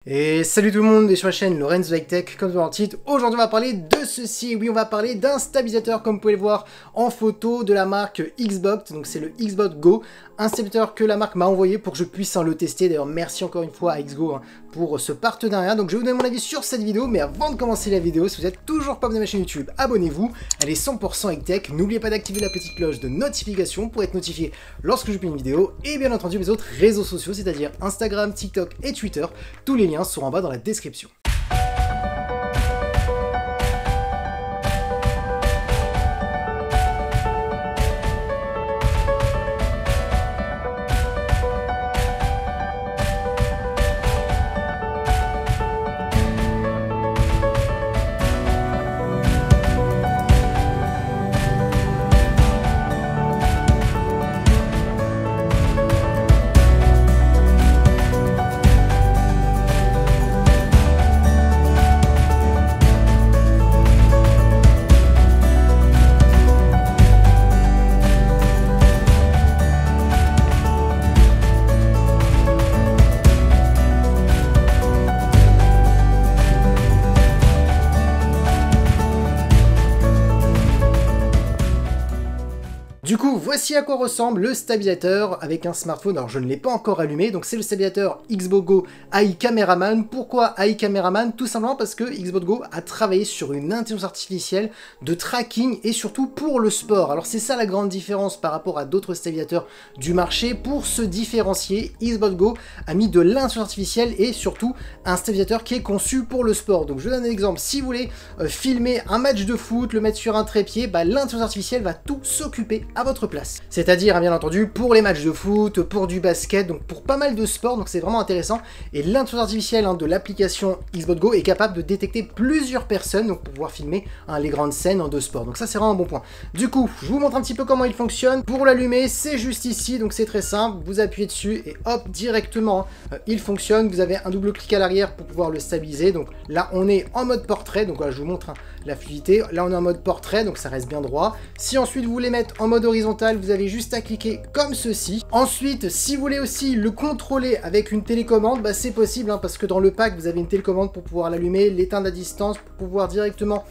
Et salut tout le monde, et sur la chaîne Lorenzo High Tech, comme dans le titre, aujourd'hui on va parler de ceci. Oui, on va parler d'un stabilisateur, comme vous pouvez le voir en photo, de la marque Xbox, donc c'est le Xbox Go, un stabilisateur que la marque m'a envoyé pour que je puisse le tester. D'ailleurs, merci encore une fois à Xgo pour ce partenariat. Donc je vais vous donner mon avis sur cette vidéo, mais avant de commencer la vidéo, si vous n'êtes toujours pas abonné à ma chaîne YouTube, abonnez-vous, elle est 100% High Tech. N'oubliez pas d'activer la petite cloche de notification pour être notifié lorsque je publie une vidéo, et bien entendu mes autres réseaux sociaux, c'est-à-dire Instagram, TikTok et Twitter. Tous les liens sont en bas dans la description. Du coup, voici à quoi ressemble le stabilisateur avec un smartphone. Alors, je ne l'ai pas encore allumé, donc c'est le stabilisateur Xbox Go AI Cameraman. Pourquoi AI Cameraman? Tout simplement parce que Xbox Go a travaillé sur une intelligence artificielle de tracking et surtout pour le sport. Alors, c'est ça la grande différence par rapport à d'autres stabilisateurs du marché. Pour se différencier, Xbox Go a mis de l'intelligence artificielle et surtout un stabilisateur qui est conçu pour le sport. Donc, je donne un exemple. Si vous voulez filmer un match de foot, le mettre sur un trépied, l'intelligence artificielle va tout s'occuper à votre place. C'est-à-dire, bien entendu, pour les matchs de foot, pour du basket, donc pour pas mal de sports, donc c'est vraiment intéressant. Et l'intelligence artificielle de l'application Xbox Go est capable de détecter plusieurs personnes, donc pour pouvoir filmer les grandes scènes de sport. Donc ça, c'est vraiment un bon point. Du coup, je vous montre un petit peu comment il fonctionne. Pour l'allumer, c'est juste ici, donc c'est très simple. Vous appuyez dessus et hop, directement, il fonctionne. Vous avez un double clic à l'arrière pour pouvoir le stabiliser. Donc là, on est en mode portrait, donc voilà, je vous montre la fluidité. Là, on est en mode portrait, donc ça reste bien droit. Si ensuite vous voulez mettre en mode horizontal, vous avez juste à cliquer comme ceci. Ensuite, si vous voulez aussi le contrôler avec une télécommande, c'est possible, parce que dans le pack, vous avez une télécommande pour pouvoir l'allumer, l'éteindre à distance, pour pouvoir directement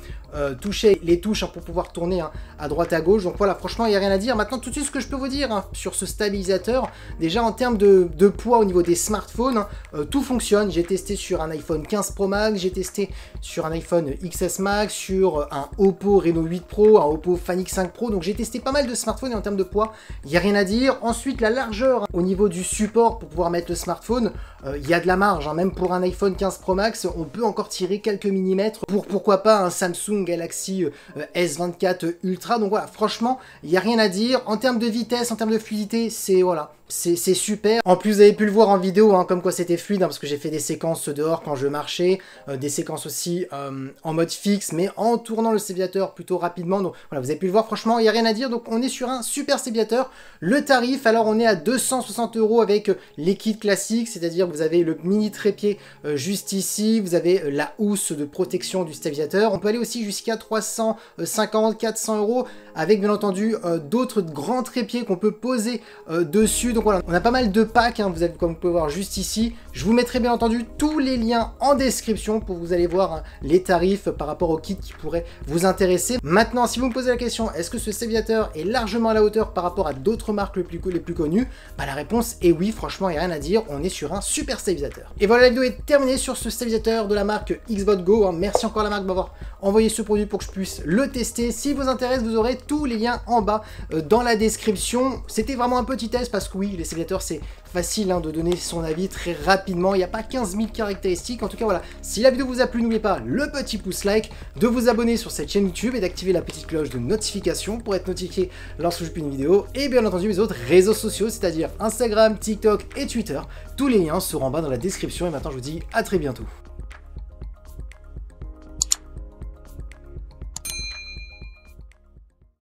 toucher les touches pour pouvoir tourner à droite à gauche. Donc voilà, franchement, il n'y a rien à dire. Maintenant, tout de suite, ce que je peux vous dire sur ce stabilisateur, déjà en termes de poids au niveau des smartphones, tout fonctionne. J'ai testé sur un iPhone 15 Pro Max, j'ai testé sur un iPhone XS Max, sur un Oppo Reno 8 Pro, un Oppo Fan X5 Pro. Donc j'ai testé pas mal de smartphones et en termes de poids, il n'y a rien à dire. Ensuite, la largeur au niveau du support pour pouvoir mettre le smartphone, il y a de la marge. Même pour un iPhone 15 Pro Max, on peut encore tirer quelques millimètres pour pourquoi pas un Samsung Galaxy S24 Ultra. Donc voilà, franchement, il n'y a rien à dire. En termes de vitesse, en termes de fluidité, c'est voilà, c'est super. En plus, vous avez pu le voir en vidéo, comme quoi c'était fluide, parce que j'ai fait des séquences dehors quand je marchais, des séquences aussi en mode fixe, mais en tournant le stabilisateur plutôt rapidement. Donc voilà, vous avez pu le voir, franchement, il n'y a rien à dire. Donc on est sur un super stabilisateur. Le tarif, alors on est à 260 € avec les kits classiques, c'est-à-dire vous avez le mini trépied juste ici, vous avez la housse de protection du stabilisateur. On peut aller aussi jusqu'à 350-400 € avec bien entendu d'autres grands trépieds qu'on peut poser dessus. Donc voilà, on a pas mal de packs, vous avez, comme vous pouvez voir juste ici. Je vous mettrai bien entendu tous les liens en description pour vous allez voir les tarifs par rapport au kit qui pourrait vous intéresser. Maintenant, si vous me posez la question, est-ce que ce stabilisateur est largement à la hauteur par rapport à d'autres marques les plus connues, la réponse est oui, franchement, il n'y a rien à dire, on est sur un super stabilisateur. Et voilà, la vidéo est terminée sur ce stabilisateur de la marque Xbox Go. Merci encore à la marque de m'avoir envoyé ce produit pour que je puisse le tester. Si vous intéresse, vous aurez tous les liens en bas dans la description. C'était vraiment un petit test parce que oui, les stabilisateurs, c'est facile de donner son avis très rapidement. Il n'y a pas 15 000 caractéristiques. En tout cas, voilà. Si la vidéo vous a plu, n'oubliez pas le petit pouce like, de vous abonner sur cette chaîne YouTube et d'activer la petite cloche de notification pour être notifié lorsque je publie une vidéo. Et bien entendu, mes autres réseaux sociaux, c'est-à-dire Instagram, TikTok et Twitter. Tous les liens seront en bas dans la description. Et maintenant, je vous dis à très bientôt.